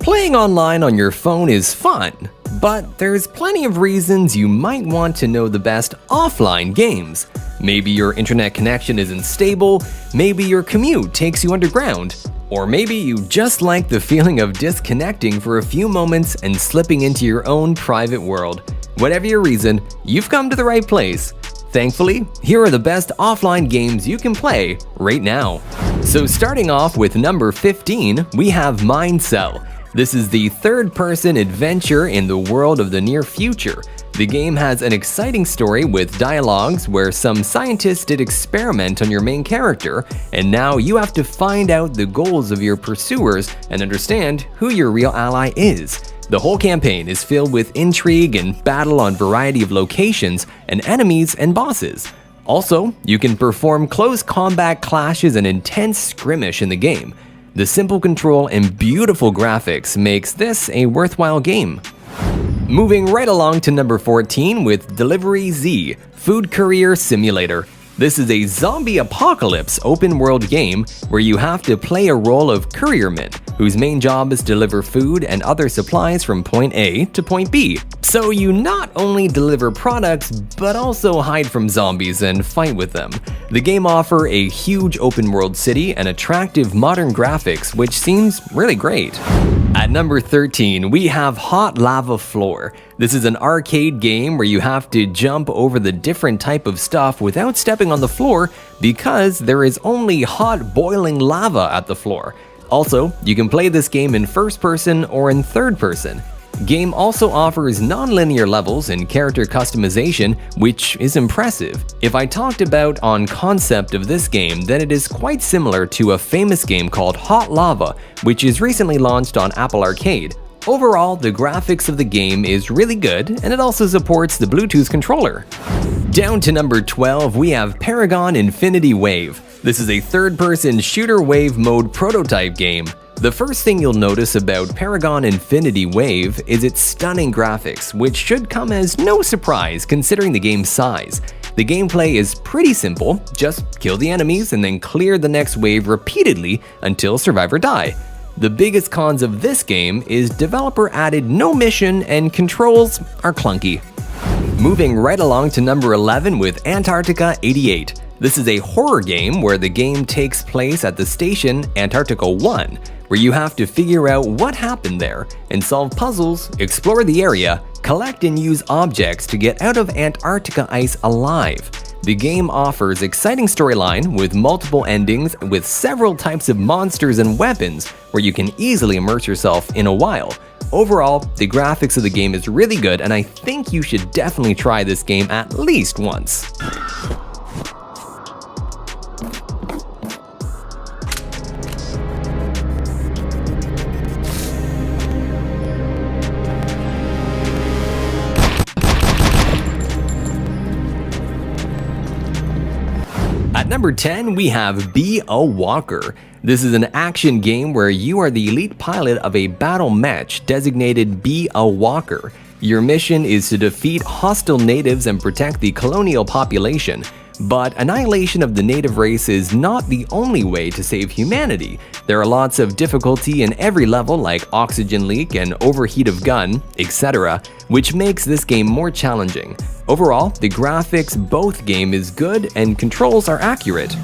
Playing online on your phone is fun, but there's plenty of reasons you might want to know the best offline games. Maybe your internet connection isn't stable, maybe your commute takes you underground, or maybe you just like the feeling of disconnecting for a few moments and slipping into your own private world. Whatever your reason, you've come to the right place. Thankfully, here are the best offline games you can play right now. So starting off with number 15, we have Mindcell. This is the third-person adventure in the world of the near future. The game has an exciting story with dialogues where some scientists did experiment on your main character, and now you have to find out the goals of your pursuers and understand who your real ally is. The whole campaign is filled with intrigue and battle on a variety of locations and enemies and bosses. Also, you can perform close combat clashes and intense skirmish in the game. The simple control and beautiful graphics makes this a worthwhile game. Moving right along to number 14 with Delivery Z, Food Courier Simulator. This is a zombie apocalypse open world game where you have to play a role of courierman, whose main job is to deliver food and other supplies from point A to point B. So you not only deliver products, but also hide from zombies and fight with them. The game offers a huge open world city and attractive modern graphics, which seems really great. At number 13, we have Hot Lava Floor. This is an arcade game where you have to jump over the different type of stuff without stepping on the floor because there is only hot boiling lava at the floor. Also, you can play this game in first person or in third person. Game also offers non-linear levels and character customization, which is impressive. If I talked about on concept of this game, then it is quite similar to a famous game called Hot Lava, which is recently launched on Apple Arcade. Overall, the graphics of the game is really good, and it also supports the Bluetooth controller. Down to number 12, we have Paragon Infinity Wave. This is a third-person shooter wave mode prototype game. The first thing you'll notice about Paragon Infinity Wave is its stunning graphics, which should come as no surprise considering the game's size. The gameplay is pretty simple, just kill the enemies and then clear the next wave repeatedly until survive or die. The biggest cons of this game is developer added no mission and controls are clunky. Moving right along to number 11 with Antarctica 88. This is a horror game where the game takes place at the station Antarctica 1, where you have to figure out what happened there and solve puzzles, explore the area, collect and use objects to get out of Antarctica ice alive. The game offers exciting storyline with multiple endings with several types of monsters and weapons where you can easily immerse yourself in a while. Overall, the graphics of the game is really good and I think you should definitely try this game at least once. At number 10, we have Be a Walker. This is an action game where you are the elite pilot of a battle match designated Be a Walker. Your mission is to defeat hostile natives and protect the colonial population. But annihilation of the native race is not the only way to save humanity. There are lots of difficulty in every level like oxygen leak and overheat of gun, etc., which makes this game more challenging. Overall, the graphics both game is good and controls are accurate.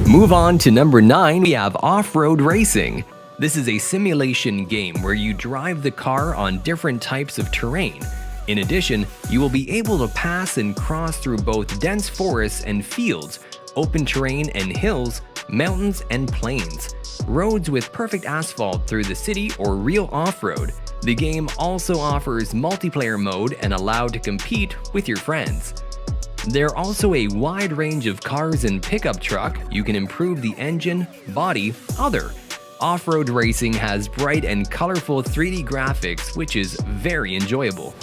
Move on to number 9, we have Off-Road Racing. This is a simulation game where you drive the car on different types of terrain. In addition, you will be able to pass and cross through both dense forests and fields, open terrain and hills, mountains and plains, roads with perfect asphalt through the city or real off-road. The game also offers multiplayer mode and allow to compete with your friends. There are also a wide range of cars and pickup truck. You can improve the engine, body, other. Off-road racing has bright and colorful 3D graphics, which is very enjoyable.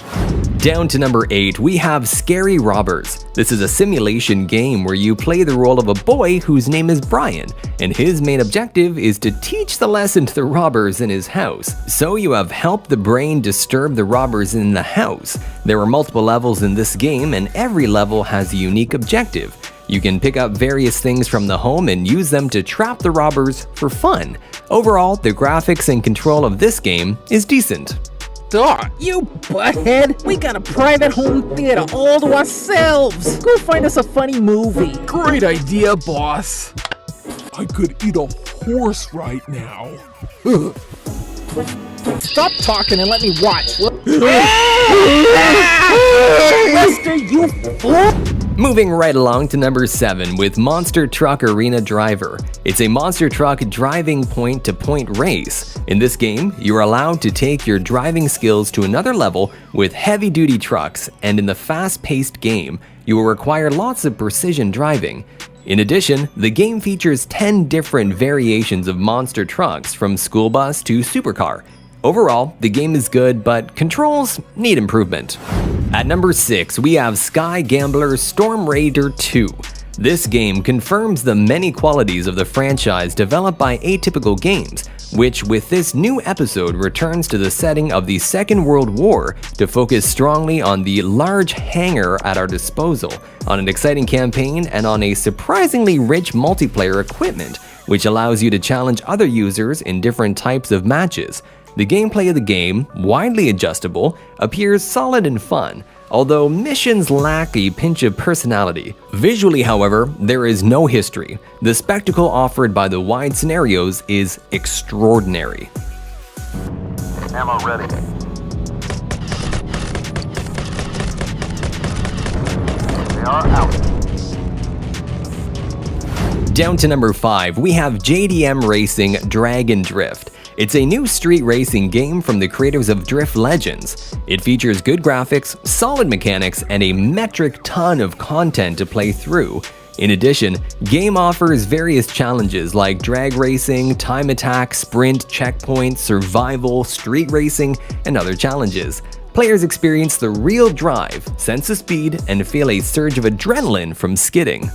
Down to number 8, we have Scary Robbers. This is a simulation game where you play the role of a boy whose name is Brian, and his main objective is to teach the lesson to the robbers in his house. So you have helped the brain disturb the robbers in the house. There are multiple levels in this game, and every level has a unique objective. You can pick up various things from the home and use them to trap the robbers for fun. Overall, the graphics and control of this game is decent. Dog, you butthead! We got a private home theater all to ourselves! Go find us a funny movie! Great idea, boss! I could eat a horse right now. Stop talking and let me watch! Lester, you fool! Moving right along to number 7 with Monster Truck Arena Driver. It's a monster truck driving point-to-point race. In this game, you are allowed to take your driving skills to another level with heavy-duty trucks, and in the fast-paced game, you will require lots of precision driving. In addition, the game features 10 different variations of monster trucks from school bus to supercar. Overall, the game is good, but controls need improvement. At number 6, we have Sky Gambler Storm Raider 2. This game confirms the many qualities of the franchise developed by Atypical Games, which with this new episode returns to the setting of the Second World War to focus strongly on the large hangar at our disposal, on an exciting campaign, and on a surprisingly rich multiplayer equipment, which allows you to challenge other users in different types of matches. The gameplay of the game, widely adjustable, appears solid and fun, although missions lack a pinch of personality. Visually, however, there is no history. The spectacle offered by the wide scenarios is extraordinary. Ammo ready. They are out. Down to number 5, we have JDM Racing Drag and Drift. It's a new street racing game from the creators of Drift Legends. It features good graphics, solid mechanics, and a metric ton of content to play through. In addition, game offers various challenges like drag racing, time attack, sprint, checkpoint, survival, street racing, and other challenges. Players experience the real drive, sense of speed, and feel a surge of adrenaline from skidding.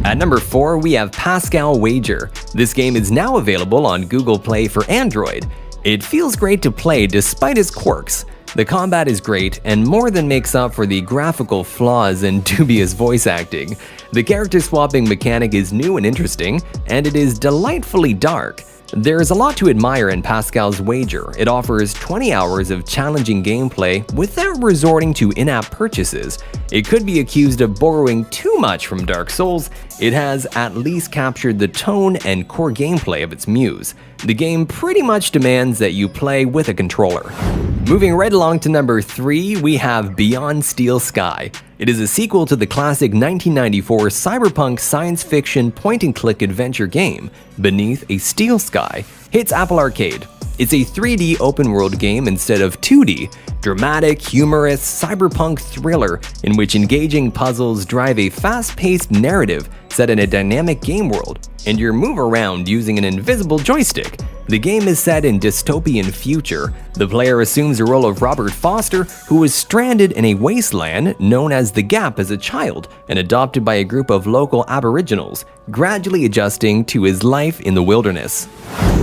At number 4, we have Pascal Wager. This game is now available on Google Play for Android. It feels great to play despite its quirks. The combat is great and more than makes up for the graphical flaws and dubious voice acting. The character swapping mechanic is new and interesting, and it is delightfully dark. There is a lot to admire in Pascal's Wager. It offers 20 hours of challenging gameplay without resorting to in-app purchases. It could be accused of borrowing too much from Dark Souls. It has at least captured the tone and core gameplay of its muse. The game pretty much demands that you play with a controller. Moving right along to number 3, we have Beyond Steel Sky. It is a sequel to the classic 1994 cyberpunk science fiction point-and-click adventure game, Beneath a Steel Sky. Hits Apple Arcade. It's a 3D open-world game instead of 2D, dramatic, humorous, cyberpunk thriller in which engaging puzzles drive a fast-paced narrative set in a dynamic game world, and you move around using an invisible joystick. The game is set in dystopian future. The player assumes the role of Robert Foster, who was stranded in a wasteland known as the Gap as a child and adopted by a group of local aboriginals, gradually adjusting to his life in the wilderness.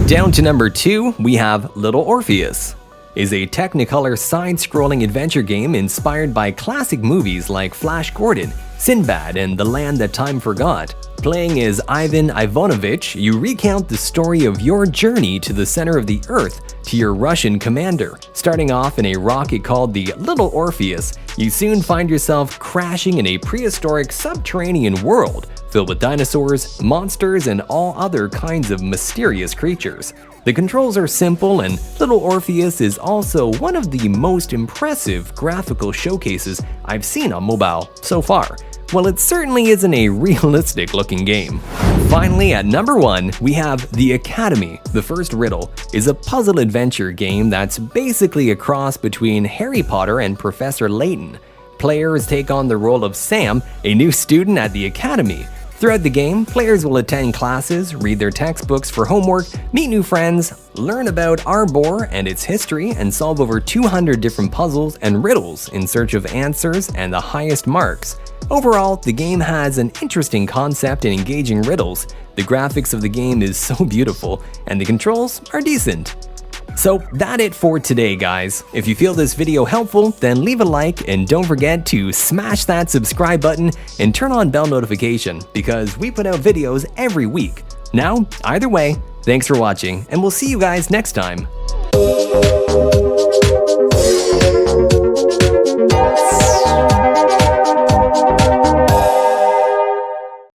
Down to number 2, we have Little Orpheus. Is a Technicolor side-scrolling adventure game inspired by classic movies like Flash Gordon, Sinbad, and The Land That Time Forgot. Playing as Ivan Ivanovich, you recount the story of your journey to the center of the Earth to your Russian commander. Starting off in a rocket called the Little Orpheus, you soon find yourself crashing in a prehistoric subterranean world filled with dinosaurs, monsters, and all other kinds of mysterious creatures. The controls are simple, and Little Orpheus is also one of the most impressive graphical showcases I've seen on mobile so far. Well, it certainly isn't a realistic looking game. Finally, at number 1, we have The Academy. The First Riddle is a puzzle adventure game that's basically a cross between Harry Potter and Professor Layton. Players take on the role of Sam, a new student at the Academy. Throughout the game, players will attend classes, read their textbooks for homework, meet new friends, learn about Arbor and its history, and solve over 200 different puzzles and riddles in search of answers and the highest marks. Overall, the game has an interesting concept and engaging riddles. The graphics of the game is so beautiful, and the controls are decent. So that's it for today, guys. If you feel this video helpful, then leave a like and don't forget to smash that subscribe button and turn on bell notification because we put out videos every week. Now, either way, thanks for watching and we'll see you guys next time.